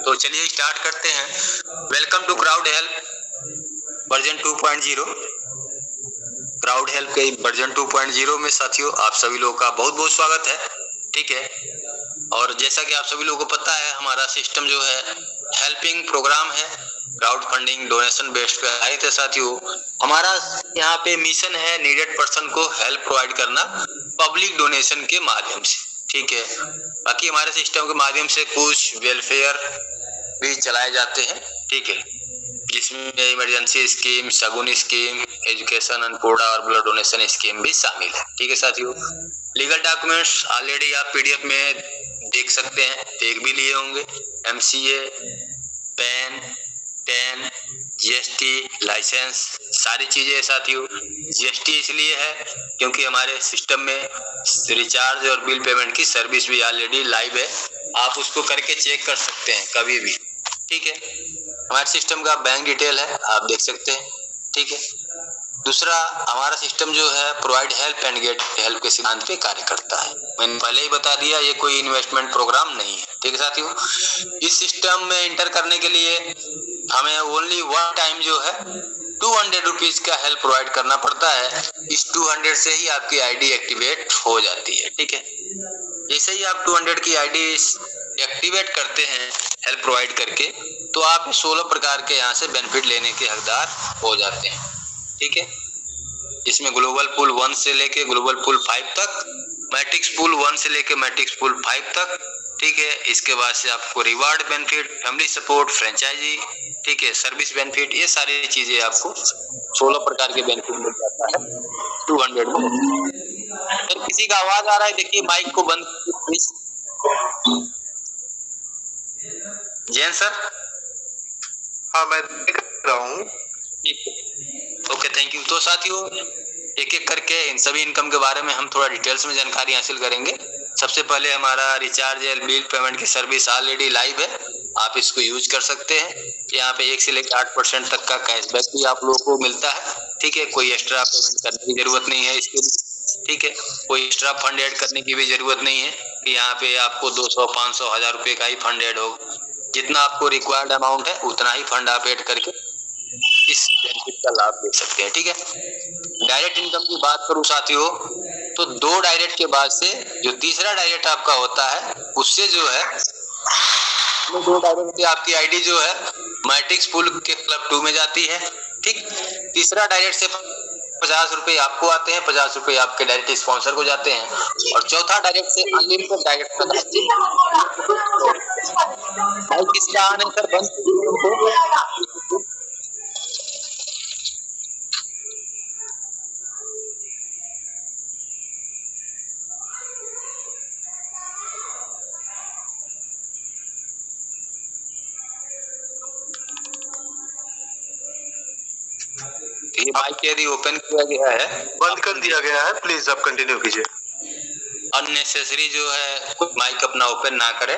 तो चलिए स्टार्ट करते हैं। Welcome to crowd help version 2.0। Crowd help के वर्जन 2.0 में साथियों आप सभी लोगों का बहुत बहुत स्वागत है। ठीक है, और जैसा कि आप सभी लोगों को पता है, हमारा सिस्टम जो है हेल्पिंग प्रोग्राम है, क्राउड फंडिंग डोनेशन बेस्ड पे आधारित है। साथियों हमारा यहाँ पे मिशन है नीडेड पर्सन को हेल्प प्रोवाइड करना पब्लिक डोनेशन के माध्यम से। ठीक है, बाकी हमारे सिस्टम के माध्यम से कुछ वेलफेयर भी चलाए जाते हैं। ठीक है, जिसमें इमरजेंसी स्कीम, शगुन स्कीम, एजुकेशन, अनकोड़ा और ब्लड डोनेशन स्कीम भी शामिल है। ठीक है साथियों, लीगल डॉक्यूमेंट्स ऑलरेडी आप पीडीएफ में देख सकते हैं, देख भी लिए होंगे। MCA, PAN, TAN, GST, licence, सारी चीजें साथियों। जीएसटी इसलिए है क्योंकि हमारे सिस्टम में रिचार्ज और बिल पेमेंट की सर्विस भी ऑलरेडी लाइव है, आप उसको करके चेक कर सकते हैं कभी भी। ठीक है, हमारे सिस्टम का बैंक डिटेल है, आप देख सकते हैं। ठीक है, दूसरा हमारा सिस्टम जो है provide help and get help के सिद्धांत पे कार्य करता है। मैंने पहले ही बता दिया, ये कोई इन्वेस्टमेंट प्रोग्राम नहीं है। ठीक है साथियों, इस सिस्टम में इंटर करने के लिए हमें ओनली वन टाइम जो है 200 रुपीज का हेल्प प्रोवाइड करना पड़ता है। इस 200 से ही आपकी आईडी एक्टिवेट हो जाती है। ठीक है, जैसे ही आप 200 की आईडी एक्टिवेट करते हैं हेल्प प्रोवाइड करके, तो आप 16 प्रकार के यहाँ से बेनिफिट लेने के हकदार हो जाते हैं। ठीक है, इसमें ग्लोबल पूल 1 से लेके ग्लोबल पूल 5 तक, मैट्रिक्स पूल 1 से लेके मैट्रिक्स पूल 5 तक। ठीक है, इसके बाद से आपको reward benefit, family support, franchisee, ठीक है, सर्विस बेनिफिट, ये सारी चीजें आपको 16 प्रकार के बेनिफिट मिल जाता है 200 में। तो किसी का आवाज आ रहा है, देखिए माइक को बंद प्लीज। जैन सर? हाँ मैं देख रहा हूँ। Okay, thank you. तो साथियों एक एक करके इन सभी इनकम के बारे में हम थोड़ा डिटेल्स में जानकारी हासिल करेंगे। सबसे पहले हमारा रिचार्ज एंड बिल पेमेंट की सर्विस ऑलरेडी लाइव है, आप इसको यूज कर सकते हैं। यहाँ पे 1 से लेकर 8% तक का कैशबैक भी आप लोगों को मिलता है। ठीक है, कोई एक्स्ट्रा पेमेंट करने की जरूरत नहीं है इसके लिए। ठीक है, कोई एक्स्ट्रा फंड ऐड करने की भी जरूरत नहीं है कि यहाँ पे आपको 200, 500, 1000 रुपए का ही फंड ऐड हो। जितना आपको रिक्वायर्ड अमाउंट है उतना ही फंड आप ऐड करके इस बेनिफिट का लाभ ले सकते हैं। ठीक है, डायरेक्ट इनकम की बात करूं साथियों, तो 2 डायरेक्ट के बाद से जो तीसरा डायरेक्ट आपका होता है, उससे जो है 2 डायरेक्ट से आपकी आईडी जो है मैट्रिक्स पूल के क्लब 2 में जाती है। ठीक, तीसरा डायरेक्ट से 50 रुपए आपको आते हैं, 50 रुपए आपके डायरेक्ट स्पॉन्सर को जाते हैं, और चौथा डायरेक्ट से अनलिमिटेड डायरेक्ट में जाते हैं। भाई किसका आने सर बंद कीजिए। ये माइक यदि ओपन किया गया है, बंद कर दिया गया है, प्लीज आप कंटिन्यू कीजिए। अननेसेसरी जो है माइक अपना ओपन ना करें।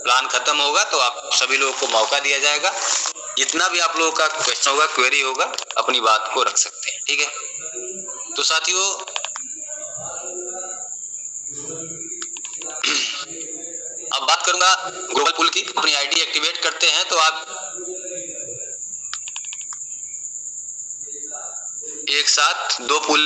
प्लान खत्म होगा तो आप सभी लोगों को मौका दिया जाएगा, जितना भी आप लोगों का क्वेश्चन होगा, क्वेरी होगा, अपनी बात को रख सकते हैं। ठीक है, तो साथियों अब बात करूंगा ग्लोबल पूल की। अपनी आईडी एक्टिवेट करते हैं तो आप एक साथ 2 पूल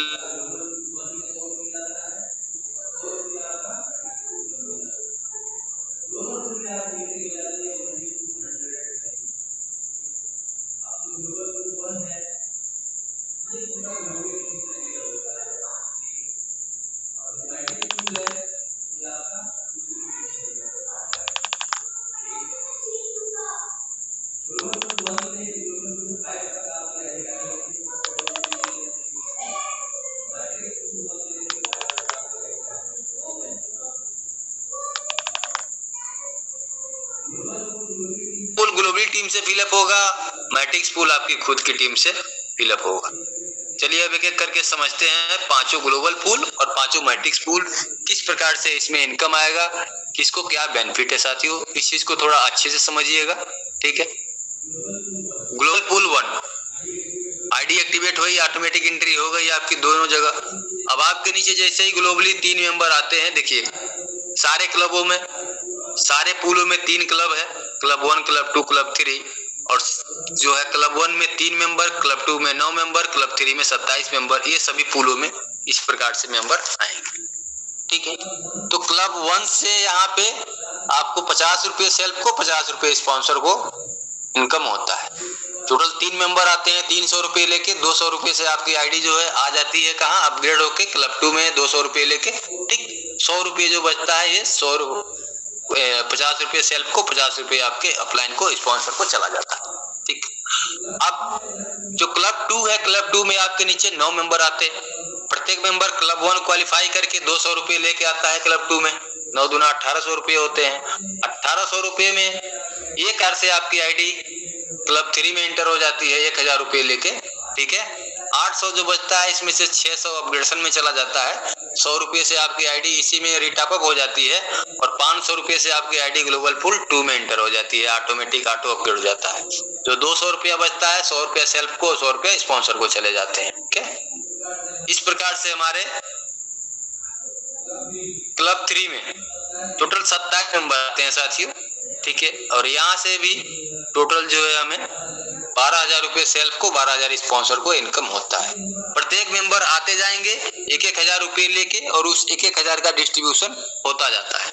पूल ग्लोबली टीम से फिलअप होगा, मैट्रिक्स पूल आपकी खुद की टीम से फिलअप होगा। चलिए अब एक एक करके समझते हैं, 5 ग्लोबल पूल और 5 मैट्रिक्स पूल किस प्रकार से इसमें इनकम आएगा, किसको क्या बेनिफिट है। साथियों इस चीज को थोड़ा अच्छे से समझिएगा। ठीक है, ग्लोबल पूल 1 आईडी एक्टिवेट हुई, ऑटोमेटिक एंट्री हो गई आपकी दोनों जगह। अब आपके नीचे जैसे ही ग्लोबली 3 मेंबर आते हैं, देखिए सारे क्लबों में, सारे पूलों में 3 क्लब है, क्लब 1, क्लब 2, क्लब 3 और जो है क्लब 1 में 3 मेंबर, क्लब 2 में 9 मेंबर, क्लब 3 में 27 मेंबर, ये सभी पूलों में इस प्रकार से मेंबर आएंगे। ठीक है, तो क्लब 1 से यहाँ पे आपको 50 रुपये सेल्फ को, 50 रुपये स्पॉन्सर को इनकम होता है। टोटल 3 मेंबर आते हैं 300 रुपये लेके, 200 रुपये से आपकी आईडी जो है आ जाती है कहाँ, अपग्रेड होके क्लब 2 में 200 रुपये लेके। ठीक, 100 रुपये जो बचता है ये 50 रुपये सेल्फ को, 50 रुपये आपके अपलाइन को, स्पॉन्सर को चला जाता है। ठीक, अब जो क्लब 2 है, क्लब 2 में आपके नीचे 9 मेंबर आते हैं। प्रत्येक मेंबर क्लब 1 क्वालिफाई करके 200 रुपये लेके आता है क्लब 2 में। 9 दूना 1800 रुपये होते हैं। 1800 रुपये में एक बार से आपकी आईडी क्लब 3 में एंटर हो जाती है 1000 रुपये लेके। ठीक है, 800 जो बचता है इसमें से 600 अपग्रेडेशन में चला जाता है। 100 रुपये से आपकी आईडी इसी में रिटॉपअप हो जाती है और 500 रुपये से आपकी आईडी ग्लोबल पूल 2 में एंटर हो जाती है, ऑटोमेटिक ऑटो अपग्रेड हो जाता है। जो 200 रुपया बचता है 100 रुपया सेल्फ को, 100 रुपया स्पॉन्सर को चले जाते हैं। ठीक है, इस प्रकार से हमारे क्लब 3 में टोटल 27 मेंबर आते हैं साथियों। ठीक है, और यहाँ से भी टोटल जो है हमें 12,000 रुपये सेल्फ को, 12,000 स्पॉन्सर को इनकम होता है। प्रत्येक मेंबर आते जाएंगे 1,000 रुपये लेके और उस 1,000 का डिस्ट्रीब्यूशन होता जाता है।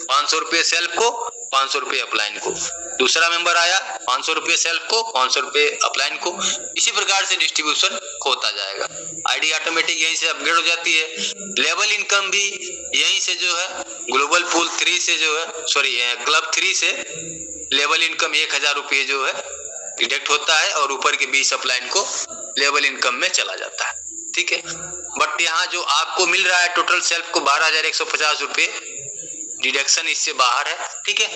500 रुपये सेल्फ को, 500 रुपये अपलाइन को। दूसरा मेंबर आया 500 रुपये सेल्फ को, 500 रुपये अपलाइन को। इसी प्रकार से डिस्ट्रीब्यूशन होता जाएगा। आईडी ऑटोमेटिक यहीं से अपग्रेड हो जाती है। लेवल इनकम भी यहीं से जो है ग्लोबल पूल 3 से जो है क्लब 3 से लेवल इनकम 1,000 रुपये जो है डिडक्ट होता है और ऊपर के 20 अपलाइन को लेवल इनकम में चला जाता है। ठीक है, बट यहाँ जो आपको मिल रहा है टोटल सेल्फ को 12,150 रुपये डिडक्शन इससे बाहर है। ठीक है,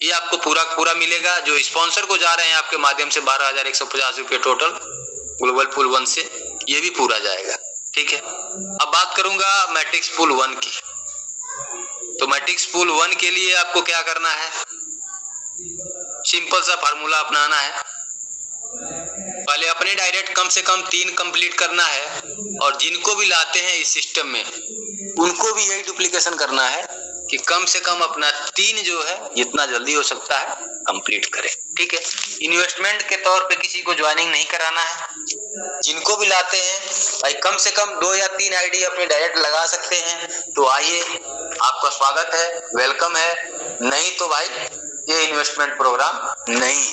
ये आपको पूरा मिलेगा। जो स्पॉन्सर को जा रहे हैं आपके माध्यम से 12,150 रुपये टोटल ग्लोबल पूल 1 से, ये भी पूरा जाएगा। ठीक है, अब बात करूंगा मैट्रिक्स पूल 1 की। तो मैट्रिक्स पूल 1 के लिए आपको क्या करना है, सिंपल सा फार्मूला अपनाना है। पहले अपने डायरेक्ट कम से कम 3 कंप्लीट करना है और जिनको भी लाते हैं इस सिस्टम में उनको भी यही डुप्लीकेशन करना है कि कम से कम अपना 3 जो है जितना जल्दी हो सकता है कंप्लीट करें। ठीक है, इन्वेस्टमेंट के तौर पे किसी को ज्वाइनिंग नहीं कराना है। जिनको भी लाते हैं भाई कम से कम 2 या 3 आईडी अपने डायरेक्ट लगा सकते हैं तो आइए, आपका स्वागत है, वेलकम है। नहीं तो भाई ये इन्वेस्टमेंट प्रोग्राम नहीं है।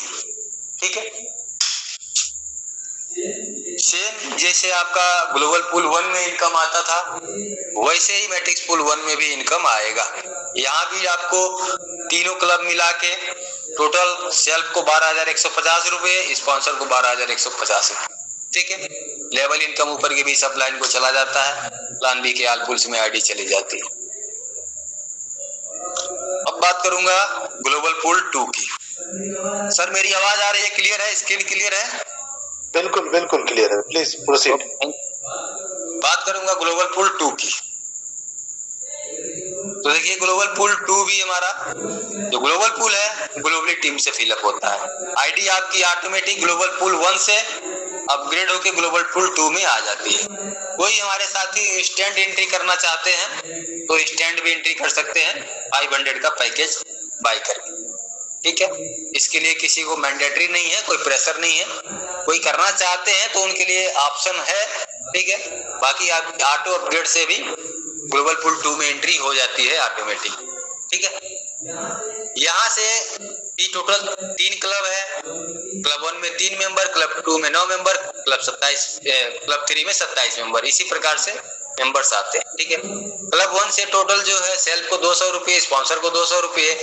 ठीक है, सेम जैसे आपका ग्लोबल पूल 1 में इनकम आता था वैसे ही मैट्रिक्स पूल 1 में भी इनकम आएगा। यहाँ भी आपको तीनों क्लब मिला के टोटल सेल्फ को 12,150 रुपये, स्पॉन्सर को 12,150 रुपये। ठीक है, लेवल इनकम ऊपर के 20 अपलाइन को चला जाता है, प्लान बी के आल पुल्स में आईडी चली जाती है। अब बात करूंगा ग्लोबल पूल 2 की। सर मेरी आवाज आ रही है, क्लियर है, स्क्रीन क्लियर है? बिल्कुल बिल्कुल क्लियर है, प्लीज प्रोसीड। बात करूंगा ग्लोबल पूल 2 की। तो देखिए ग्लोबल पूल 2 भी हमारा जो ग्लोबल पूल है ग्लोबली टीम से फिलअप होता है। आईडी आपकी ऑटोमेटिक ग्लोबल पूल 1 से अपग्रेड होके ग्लोबल पूल 2 में आ जाती है। कोई हमारे साथी इंस्टेंट एंट्री करना चाहते हैं तो इंस्टेंट भी एंट्री कर सकते हैं 500 का पैकेज बाय करके। ठीक है, इसके लिए किसी को मैंडेटरी नहीं है, कोई प्रेशर नहीं है। कोई करना चाहते हैं तो उनके लिए ऑप्शन है। ठीक है, बाकी आप ऑटो अपग्रेड से भी ग्लोबल पूल 2 में एंट्री हो जाती है ऑटोमेटिक। ठीक है, यहाँ से भी टोटल 3 क्लब है। क्लब 1 में 3 मेंबर, क्लब 2 में 9 मेंबर, क्लब 3 में 27 मेंबर, इसी प्रकार से मेंबर्स आते हैं। ठीक है, क्लब 1 से टोटल जो है सेल्फ को 200 रुपये, स्पॉन्सर को 200 रुपये,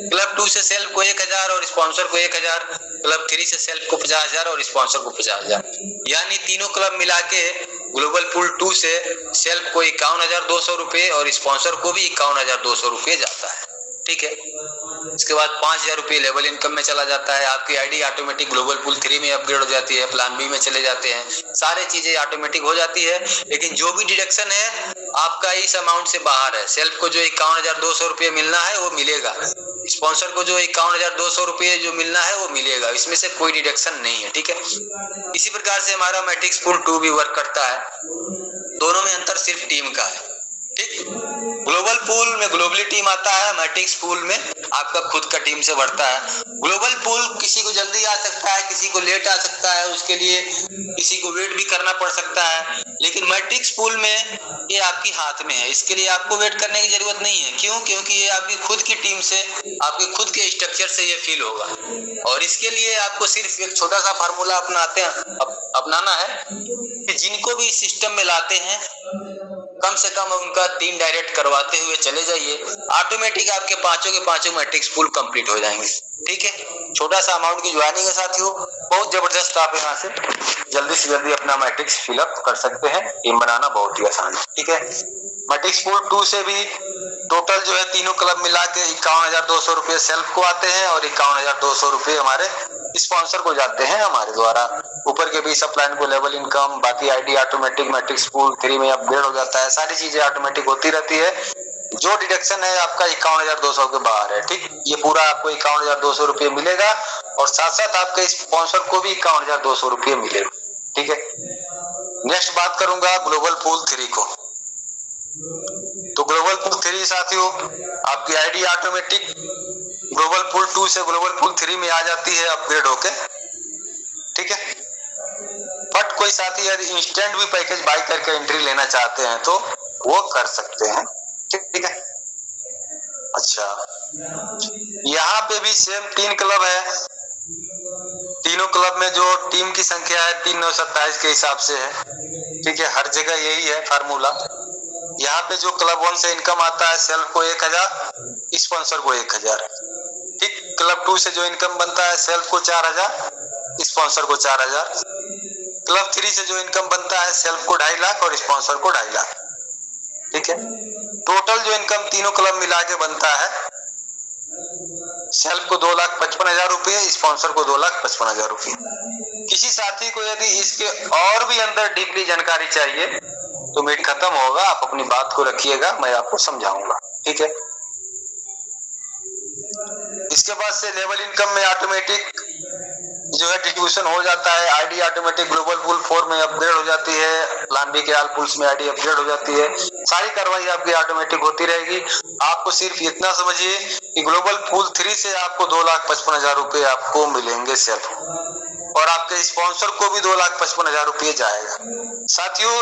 क्लब 2 से सेल्फ को 1,000 और स्पॉन्सर को 1,000, क्लब 3 से सेल्फ को 50,000 और स्पॉन्सर को 50,000। यानी तीनों क्लब मिला के ग्लोबल पूल 2 से सेल्फ को 51,200 रुपये और स्पॉन्सर को भी 51,200 रुपये जाता है। ठीक है, इसके बाद 5,000 रुपये लेवल इनकम में चला जाता है। आपकी आईडी ऑटोमेटिक ग्लोबल पूल 3 में अपग्रेड हो जाती है, प्लान बी में चले जाते हैं, सारी चीजें ऑटोमेटिक हो जाती है। लेकिन जो भी डिडक्शन है आपका इस अमाउंट से बाहर है। सेल्फ को जो 51,200 रुपये मिलना है वो मिलेगा, स्पॉन्सर को जो 51,200 रुपये जो मिलना है वो मिलेगा, इसमें से कोई डिडक्शन नहीं है। ठीक है, इसी प्रकार से हमारा मैट्रिक्स पूल 2 भी वर्क करता है। दोनों में अंतर सिर्फ टीम का है। ठीक, ग्लोबल पूल में ग्लोबली टीम आता है, मैट्रिक्स पूल में आपका खुद का टीम से बढ़ता है। ग्लोबल पूल किसी को जल्दी आ सकता है, किसी को लेट आ सकता है, उसके लिए किसी को वेट भी करना पड़ सकता है। लेकिन मैट्रिक्स पूल में ये आपकी हाथ में है, इसके लिए आपको वेट करने की जरूरत नहीं है। क्यों? क्योंकि ये आपकी खुद की टीम से, आपके खुद के स्ट्रक्चर से ये फील होगा। और इसके लिए आपको सिर्फ एक छोटा सा फार्मूला अपनाना है कि जिनको भी इस सिस्टम में लाते हैं कम से कम उनका 3 डायरेक्ट करवाते हुए चले जाइए, ऑटोमेटिक आपके पांचों के पांचों मैट्रिक्स पूल कंप्लीट हो जाएंगे। ठीक है, छोटा सा अमाउंट की ज्वाइनिंग है साथियों, बहुत जबरदस्त। आप यहाँ से जल्दी से जल्दी अपना मैट्रिक्स फिलअप कर सकते हैं, टीम बनाना बहुत ही आसान है। ठीक है, मैट्रिक्स पूल 2 से भी टोटल जो है तीनों क्लब मिला के 51,200 रुपये सेल्फ को आते हैं और 51,200 रुपये हमारे स्पॉन्सर को जाते हैं हमारे द्वारा। ऊपर के भी सप्लाइन को लेवल इनकम, बाकी आईडी ऑटोमेटिक मैट्रिक्स पूल 3 में अपग्रेड हो जाता है, सारी चीजें ऑटोमेटिक होती रहती है। जो डिडक्शन है आपका 51,200 के बाहर है। ठीक, ये पूरा आपको 51,200 रुपये मिलेगा और साथ साथ आपके स्पॉन्सर को भी 51,200 रुपये मिलेगा। ठीक है, नेक्स्ट बात करूंगा ग्लोबल पूल 3 को। तो ग्लोबल पूल 3 साथियों, आपकी आईडी ऑटोमेटिक ग्लोबल पूल 2 से ग्लोबल पूल 3 में आ जाती है अपग्रेड होके। ठीक है, बट कोई साथी यदि इंस्टेंट भी पैकेज बाय करके एंट्री लेना चाहते हैं तो वो कर सकते हैं। ठीक है, अच्छा, यहाँ पे भी सेम 3 क्लब है, तीनों क्लब में जो टीम की संख्या है 3,927 के हिसाब से है। ठीक है, हर जगह यही है फार्मूला। यहाँ पे जो क्लब 1 से इनकम आता है सेल्फ को 1,000, स्पॉन्सर को 1,000। ठीक, क्लब 2 से जो इनकम बनता है सेल्फ को 4,000, स्पॉन्सर को 4,000। क्लब 3 से जो इनकम बनता है सेल्फ को 2.5 लाख और स्पॉन्सर को 2.5 लाख। ठीक है, टोटल जो इनकम तीनों क्लब मिला के बनता है सेल्फ को 2,55,000 रुपये, स्पॉन्सर को 2,55,000 रुपये। किसी साथी को यदि इसके और भी अंदर डीपली जानकारी चाहिए तो मीटिंग खत्म होगा, आप अपनी बात को रखिएगा, मैं आपको समझाऊंगा। ठीक है, इसके बाद से लेवल इनकम में ऑटोमेटिक जो है डिस्ट्रीब्यूशन हो जाता है। आईडी ऑटोमेटिक ग्लोबल पूल 4 में अपग्रेड हो जाती है, प्लान बी के ऑल पूल्स में आईडी अपग्रेड हो जाती है। सारी कार्रवाई आपकी ऑटोमेटिक होती रहेगी। आपको सिर्फ इतना समझिए कि ग्लोबल पूल 3 से आपको 2,55,000 रुपये आपको मिलेंगे सेल्फ, और आपके स्पॉन्सर को भी 2,55,000 रुपये जाएगा। साथियों,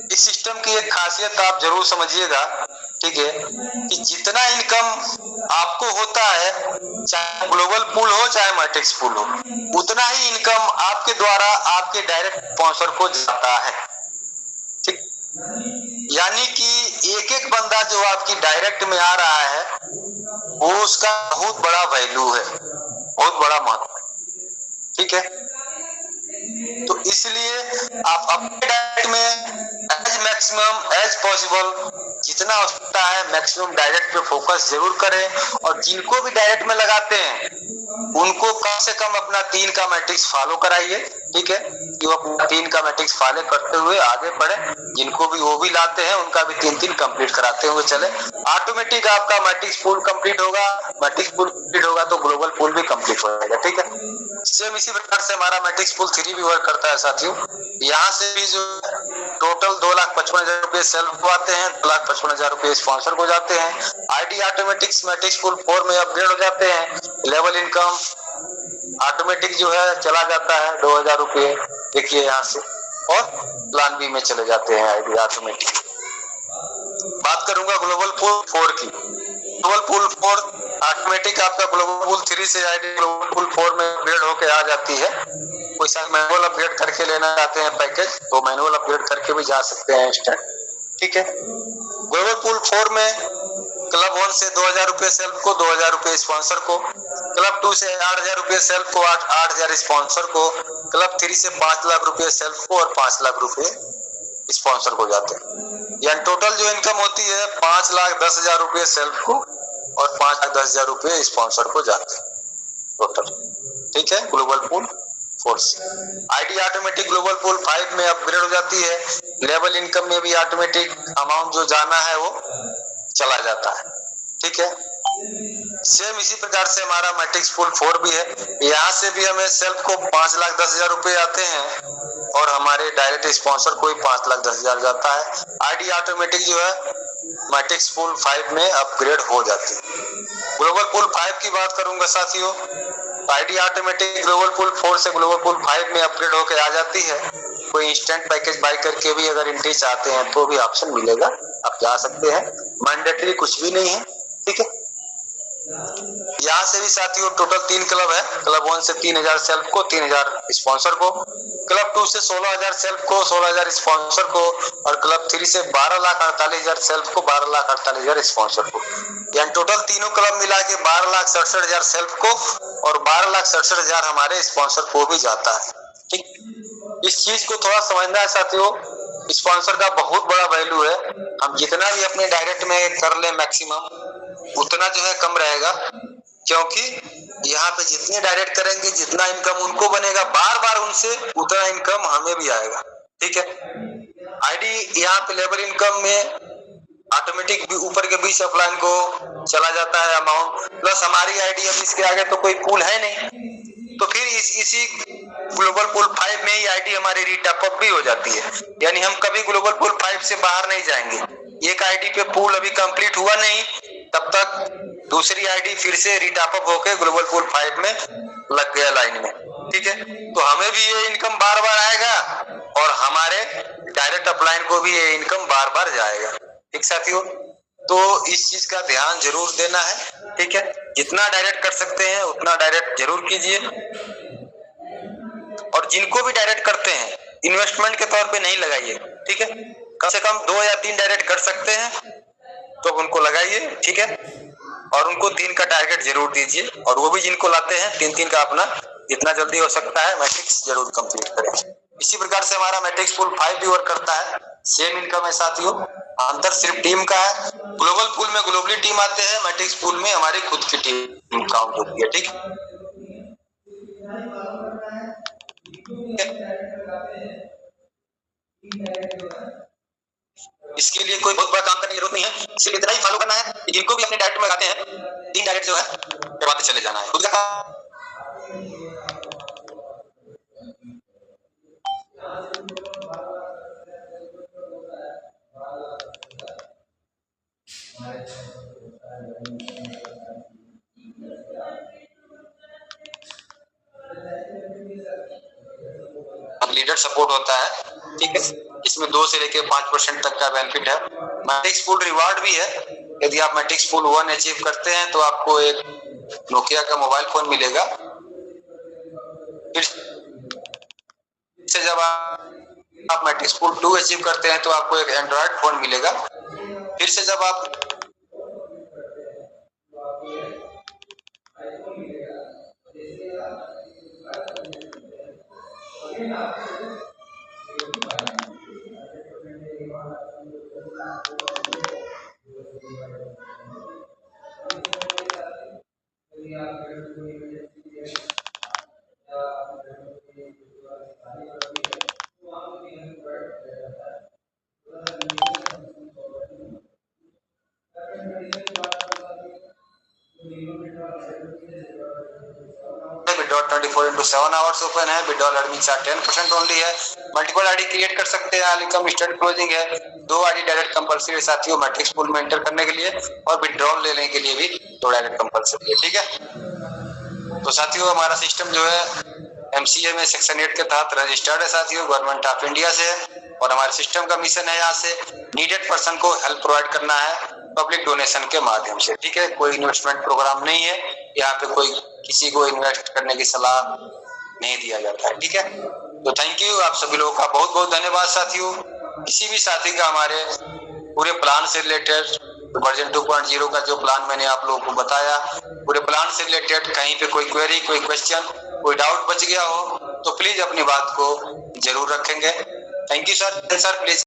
इस सिस्टम की एक खासियत आप जरूर समझिएगा। ठीक है, कि जितना इनकम आपको होता है, चाहे ग्लोबल पूल हो चाहे मैट्रिक्स पूल हो, उतना ही इनकम आपके द्वारा आपके डायरेक्ट स्पॉन्सर को जाता है। ठीक, यानी कि एक एक बंदा जो आपकी डायरेक्ट में आ रहा है वो उसका बहुत बड़ा वैल्यू है, बहुत बड़ा महत्व है। ठीक है, तो इसलिए आप अपने डायरेक्ट में एज मैक्सिमम एज पॉसिबल जितना हो सकता है मैक्सिमम डायरेक्ट पे फोकस जरूर करें, और जिनको भी डायरेक्ट में लगाते हैं उनको कम से कम अपना 3 का मैट्रिक्स फॉलो कराइए। ठीक है, कि वो अपना 3 का मैट्रिक्स फॉलो करते हुए आगे बढ़े। जिनको भी वो भी लाते हैं उनका भी 3-3 कंप्लीट कराते हुए चले, ऑटोमेटिक आपका मैट्रिक्स पूल कंप्लीट होगा। मैट्रिक्स पूल कंप्लीट होगा तो ग्लोबल पूल भी कंप्लीट हो जाएगा। ठीक है, सेम इसी प्रकार से हमारा मैट्रिक्स पूल 3 भी वर्क करता है साथियों। यहाँ से भी जो टोटल 2,55,000 रुपये सेल्फ को आते हैं, 2,55,000 रुपये स्पॉन्सर को जाते हैं। आईडी ऑटोमेटिक्स मैट्रिक्स पूल 4 में अपग्रेड हो जाते हैं। लेवल इनकम ऑटोमेटिक जो है चला जाता है 2,000 रुपये, देखिए यहाँ से, और प्लान बी में चले जाते हैं आईडी ऑटोमेटिक। बात करूंगा ग्लोबल पूल 4 की। ग्लोबल पूल 4 ऑटोमेटिक आपका ग्लोबल पूल 3 से आईडी ग्लोबल पूल 4 में अपग्रेड होके आ जाती है। कोई सा मैनुअल अपग्रेड करके लेना चाहते हैं पैकेज तो मैनुअल अपग्रेड करके भी जा सकते हैं इंस्टेंट। ठीक है, ग्लोबल पूल 4 में क्लब 1 से 2,000 रुपये सेल्फ को, 2,000 रुपये स्पॉन्सर को। क्लब 2 से 8,000 रुपये सेल्फ को, 8,000 स्पॉन्सर को। क्लब 3 से 5 लाख रुपये सेल्फ को और 5 लाख रुपये स्पॉन्सर को जाते हैं। यानी टोटल जो इनकम होती है 5,10,000 रुपये सेल्फ को और 5,10,000 रुपये स्पॉन्सर को जाते हैं टोटल। ठीक है, ग्लोबल पूल 4 से आईडी ऑटोमेटिक ग्लोबल पूल 5 में अपग्रेड हो जाती है। लेवल इनकम में भी ऑटोमेटिक अमाउंट जो जाना है वो चला जाता है। ठीक है, सेम इसी प्रकार से हमारा मैट्रिक्स पूल 4 भी है। यहाँ से भी हमें सेल्फ को 5,10,000 रुपये आते हैं और हमारे डायरेक्ट स्पॉन्सर को ही 5,10,000 जाता है। आईडी ऑटोमेटिक जो है मैट्रिक्स पूल 5 में अपग्रेड हो जाती है। ग्लोबल पूल 5 की बात करूंगा साथियों, आईडी ऑटोमेटिक ग्लोबल पूल 4 से ग्लोबल पूल 5 में अपग्रेड होकर आ जाती है। कोई इंस्टेंट पैकेज बाय करके भी अगर एंट्री चाहते हैं तो भी ऑप्शन मिलेगा, आप जा सकते हैं, मैंडेटरी कुछ भी नहीं है, ठीक है। यहाँ से भी साथियों टोटल 3 क्लब है, क्लब 1 से 3000 सेल्फ को, 3000 स्पॉन्सर को, क्लब 2 से 16000 सेल्फ को, 16000 स्पॉन्सर को, और क्लब 3 से 12,48,000 सेल्फ को, 12,48,000 स्पॉन्सर को। यानी टोटल तीनों क्लब मिला के 12,67,000 सेल्फ को और 12,67,000 हमारे स्पॉन्सर को भी जाता है, ठीक। इस चीज को थोड़ा समझना है साथियों, स्पॉन्सर का बहुत बड़ा वैल्यू है। हम जितना भी अपने डायरेक्ट में कर ले मैक्सिमम, उतना जो है कम रहेगा, क्योंकि यहाँ पे जितने डायरेक्ट करेंगे जितना इनकम उनको बनेगा बार बार उनसे, उतना इनकम हमें भी आएगा, ठीक है। आईडी यहाँ पे लेबर इनकम में ऑटोमेटिक ऊपर के 20 अपलाइन को चला जाता है अमाउंट, प्लस हमारी आईडी अब इसके आगे तो कोई पूल है नहीं, तो फिर इसी ग्लोबल पूल 5 में ही आईडी हमारी रीटॉप भी हो जाती है। यानी हम कभी ग्लोबल पूल 5 से बाहर नहीं जाएंगे। एक आईडी पे पूल अभी कंप्लीट हुआ नहीं, तब तक दूसरी आईडी फिर से रीटॉप होके ग्लोबल पूल 5 में लग गया लाइन में, ठीक है। तो हमें भी ये इनकम बार बार आएगा और हमारे डायरेक्ट अपलाइन को भी ये इनकम बार बार जाएगा, ठीक साथियों। तो इस चीज का ध्यान जरूर देना है, ठीक है। जितना डायरेक्ट कर सकते हैं उतना डायरेक्ट जरूर कीजिए, और जिनको भी डायरेक्ट करते हैं इन्वेस्टमेंट के तौर पे नहीं लगाइए, ठीक है। कम से कम 2 या 3 डायरेक्ट कर सकते हैं तो उनको लगाइए, ठीक है, और उनको 3 का टारगेट जरूर दीजिए, और वो भी जिनको लाते हैं 3-3 का अपना जितना जल्दी हो सकता है मैट्रिक्स जरूर कंप्लीट करें। इसी प्रकार से हमारा मैट्रिक्स पूल 5 भी वर्क करता है, सेम इनकम है साथियों, अंतर सिर्फ टीम का है। ग्लोबल पूल में ग्लोबली टीम आते हैं, मैट्रिक्स पूल में हमारी खुद की टीम काउंट होती है, ठीक है। इसके लिए कोई बहुत बड़ा काम करने की जरूरत नहीं है, सिर्फ इतना ही फॉलो करना है कि जिनको भी अपने डायरेक्ट में लगाते हैं 3 डायरेक्ट जो है करवाते चले जाना है। खुद का लीडर सपोर्ट होता है, ठीक है। इसमें 2 से लेकर 5% तक का बेनिफिट है। मैट्रिक्स पूल रिवार्ड भी है, यदि आप मैट्रिक्स पूल 1 अचीव करते हैं तो आपको एक नोकिया का मोबाइल फोन मिलेगा। फिर से जब आप मैट्रिक्स पूल 2 अचीव करते हैं तो आपको एक एंड्रॉयड फोन मिलेगा। फिर से जब आप विड्रॉल 24/7 आवर्स ओपन है, विड्रॉल एडमिट्स आर 10% ओनली है, मल्टीपल आईडी क्रिएट कर सकते हैं, इनकम स्टैंड क्लोजिंग है, 2 आईडी डायरेक्ट कंपलसरी साथियों मैट्रिक्स पूल में एंटर करने के लिए, और विड्रॉल लेने के लिए भी 2 डायरेक्ट कंपलसरी है, ठीक है। तो साथियों हमारा सिस्टम जो है MCA में सेक्शन 8 के तहत रजिस्टर्ड है साथियों, गवर्नमेंट ऑफ इंडिया से, और हमारे सिस्टम का मिशन है यहाँ से नीडेड पर्सन को हेल्प प्रोवाइड करना है पब्लिक डोनेशन के माध्यम से, ठीक है। कोई इन्वेस्टमेंट प्रोग्राम नहीं है यहाँ पे, कोई किसी को इन्वेस्ट करने की सलाह नहीं दिया जाता है, ठीक है। तो थैंक यू, आप सभी लोगों का बहुत बहुत धन्यवाद साथियों। किसी भी साथी का हमारे पूरे प्लान से रिलेटेड वर्जन 2.0 का जो प्लान मैंने आप लोगों को बताया, पूरे प्लान से रिलेटेड कहीं पे कोई क्वेरी, कोई क्वेश्चन, कोई डाउट बच गया हो तो प्लीज अपनी बात को जरूर रखेंगे। Thank you sir. प्लीज